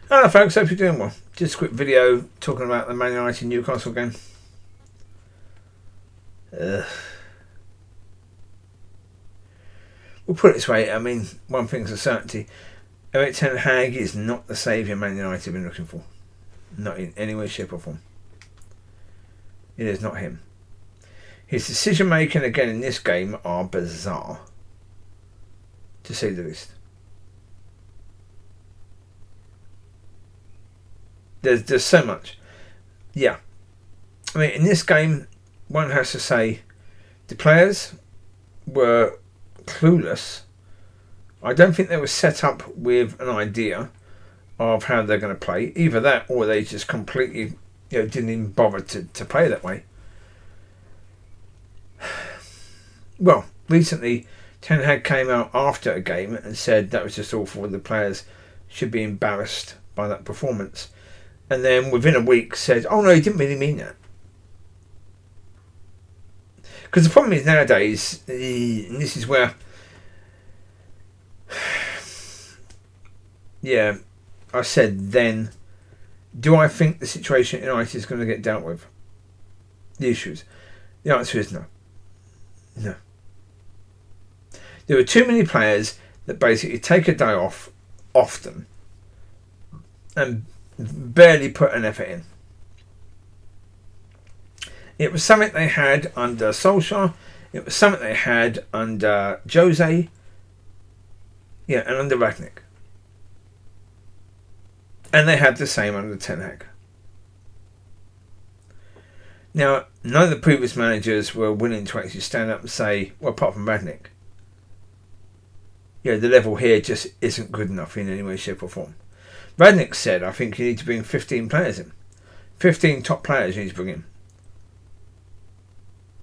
Hello folks, hope you're doing well. Just a quick video talking about the Man United Newcastle game. We'll put it this way, I mean, one thing's a certainty. Ten Hag is not the saviour Man United have been looking for. Not in any way, shape or form. It is not him. His decision making again in this game are bizarre, to say the least. There's so much. Yeah. I mean, in this game, one has to say the players were clueless. I don't think they were set up with an idea of how they're going to play. Either that or they just completely didn't even bother to play that way. Well, recently, Ten Hag came out after a game and said that was just awful. The players should be embarrassed by that performance. And then within a week said, oh no, he didn't really mean that. Because the problem is nowadays, and this is where, I said then, do I think the situation at United is going to get dealt with? The issues. The answer is no. No. There are too many players that basically take a day off often and barely put an effort in. It was something they had under Solskjaer. It was something they had under Jose. And under Ragnick. And they had the same under Ten Hag. Now, none of the previous managers were willing to actually stand up and say, well, apart from Ragnick, the level here just isn't good enough in any way, shape or form. Ragnick said, I think you need to bring 15 players in. 15 top players you need to bring in.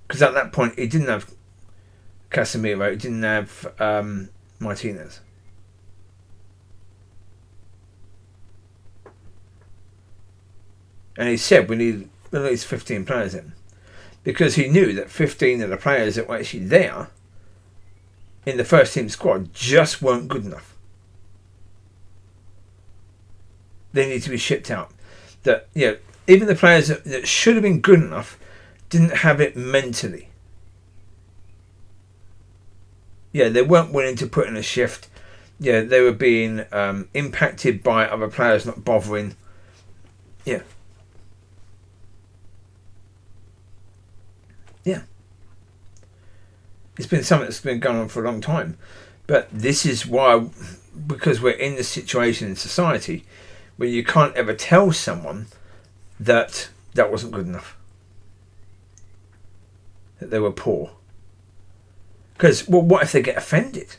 Because at that point, he didn't have Casemiro, he didn't have Martinez. And he said we need at least 15 players in. Because he knew that 15 of the players that were actually there in the first team squad just weren't good enough. They need to be shipped out. That even the players that should have been good enough didn't have it mentally. They weren't willing to put in a shift. They were being impacted by other players not bothering. It's been something that's been going on for a long time. But this is why, because we're in this situation in society where you can't ever tell someone that wasn't good enough. That they were poor. Because, well, what if they get offended?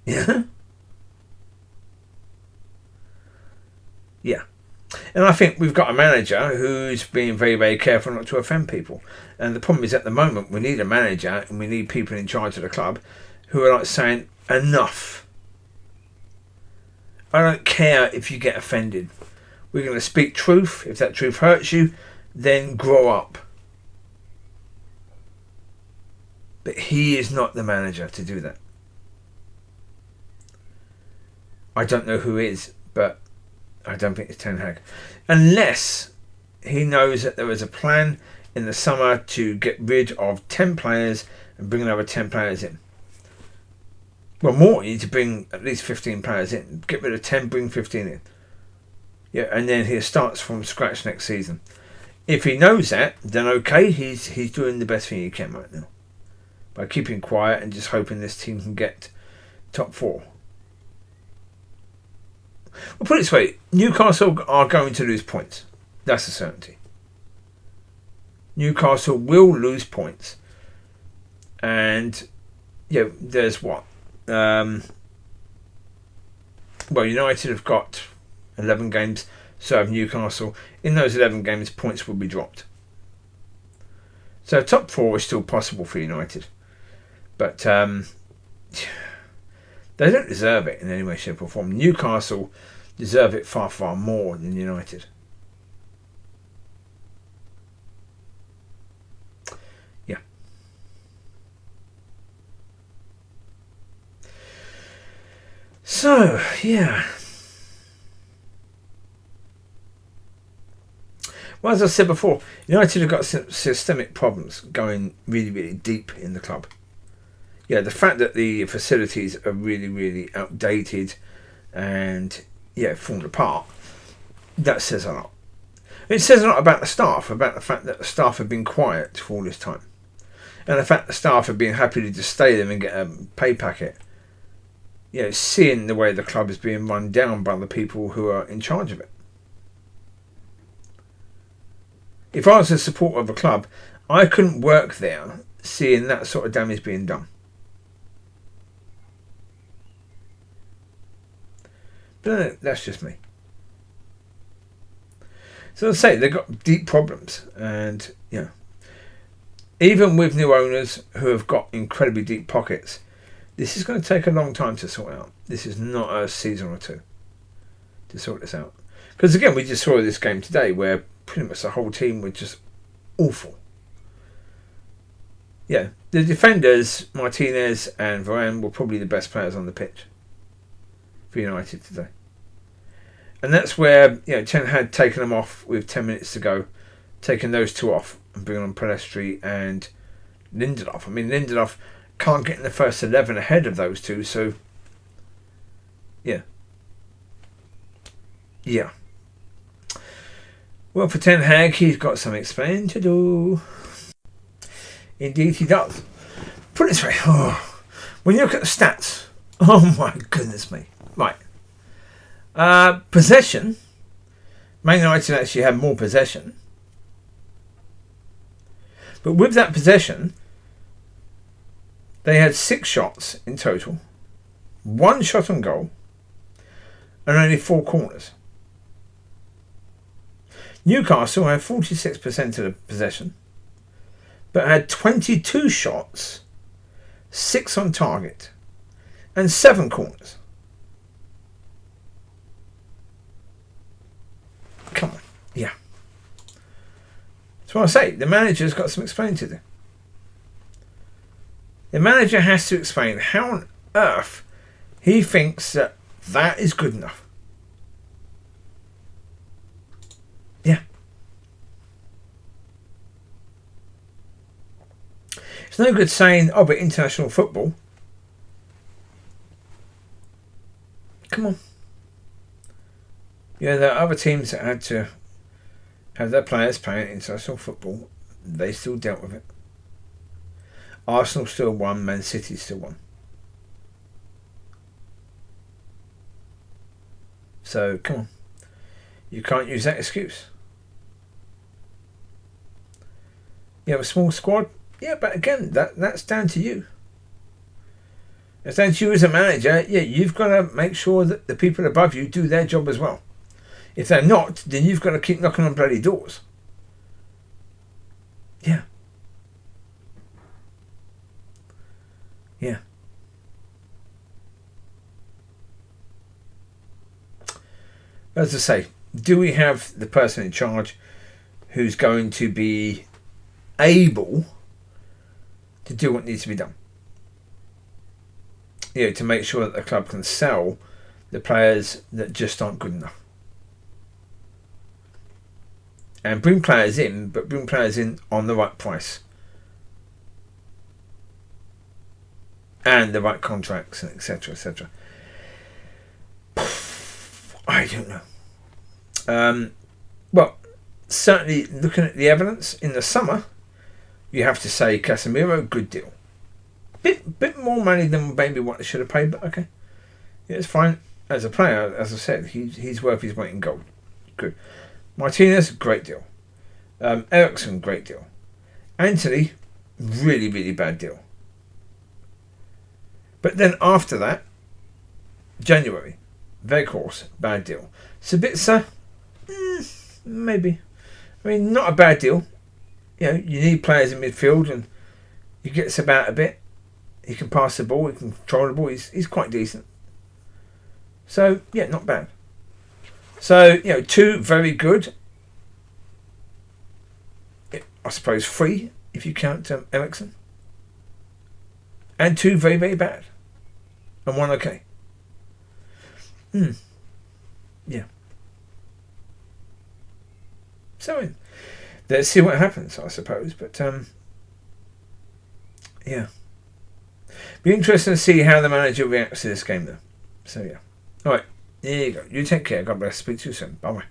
Yeah. And I think we've got a manager who's being very, very careful not to offend people. And the problem is at the moment we need a manager and we need people in charge of the club who are like saying, enough. I don't care if you get offended. We're going to speak truth. If that truth hurts you, then grow up. But he is not the manager to do that. I don't know who is, but I don't think it's Ten Hag. Unless he knows that there is a plan in the summer to get rid of 10 players and bring another 10 players in. Well, more, you need to bring at least 15 players in. Get rid of 10, bring 15 in. And then he starts from scratch next season. If he knows that, then okay, he's doing the best thing he can right now. By keeping quiet and just hoping this team can get top 4. Well, put it this way, Newcastle are going to lose points. That's a certainty. Newcastle will lose points. And, there's what? Well, United have got 11 games, so have Newcastle. In those 11 games, points will be dropped. So top 4 is still possible for United. But they don't deserve it in any way, shape or form. Newcastle deserve it far, far more than United. So, yeah. Well, as I said before, United have got some systemic problems going really, really deep in the club. Yeah, the fact that the facilities are really, really outdated and, yeah, falling apart, that says a lot. It says a lot about the staff, about the fact that the staff have been quiet for all this time. And the fact the staff have been happy to just stay there and get a pay packet. You know, seeing the way the club is being run down by the people who are in charge of it. If I was a supporter of a club, I couldn't work there seeing that sort of damage being done. But that's just me. So as I say, they've got deep problems. And, you know, even with new owners who have got incredibly deep pockets, this is going to take a long time to sort out. This is not a season or two to sort this out. Because again, we just saw this game today where pretty much the whole team were just awful. Yeah, the defenders, Martinez and Varane, were probably the best players on the pitch for United today. And that's where, you know, Ten Hag had taken them off with 10 minutes to go, taking those two off and bringing on Pelestri and Lindelof. I mean, Lindelof can't get in the first 11 ahead of those two, so yeah. Yeah. Well, for Ten Hag, he's got some explaining to do. Indeed, he does. Put it this way, when you look at the stats, oh my goodness me. Right. Possession. Man United actually had more possession. But with that possession, they had 6 shots in total, 1 shot on goal, and only 4 corners. Newcastle had 46% of the possession, but had 22 shots, 6 on target, and 7 corners. Come on, yeah. That's what I say. The manager's got some explaining to do. The manager has to explain how on earth he thinks that that is good enough. Yeah. It's no good saying, oh, but international football. Come on. Yeah, there are other teams that had to have their players playing international football. They still dealt with it. Arsenal still won, Man City still won. So, come on. You can't use that excuse. You have a small squad? Yeah, but again, that's down to you. It's down to you as a manager. Yeah, you've got to make sure that the people above you do their job as well. If they're not, then you've got to keep knocking on bloody doors. Yeah. Yeah. As I say, do we have the person in charge who's going to be able to do what needs to be done? You know, to make sure that the club can sell the players that just aren't good enough. And bring players in, but bring players in on the right price. And the right contracts, and etc., etc. I don't know. Well, certainly looking at the evidence in the summer, you have to say Casemiro, good deal. Bit more money than maybe what they should have paid, but okay. Yeah, it's fine. As a player, as I said, he's worth his weight in gold. Good. Martinez, great deal. Eriksen, great deal. Anthony, really, really bad deal. But then after that, January, Weghorst, bad deal. Sabitzer, maybe. I mean, not a bad deal. You know, you need players in midfield, and he gets about a bit. He can pass the ball, he can control the ball. He's quite decent. So, yeah, not bad. So, you know, 2 very good. I suppose 3, if you count Eriksen. And 2 very, very bad. And 1 okay. Yeah. So let's see what happens, I suppose. But yeah, be interesting to see how the manager reacts to this game, though. So yeah. All right, there you go. You take care. God bless. Speak to you soon. Bye bye.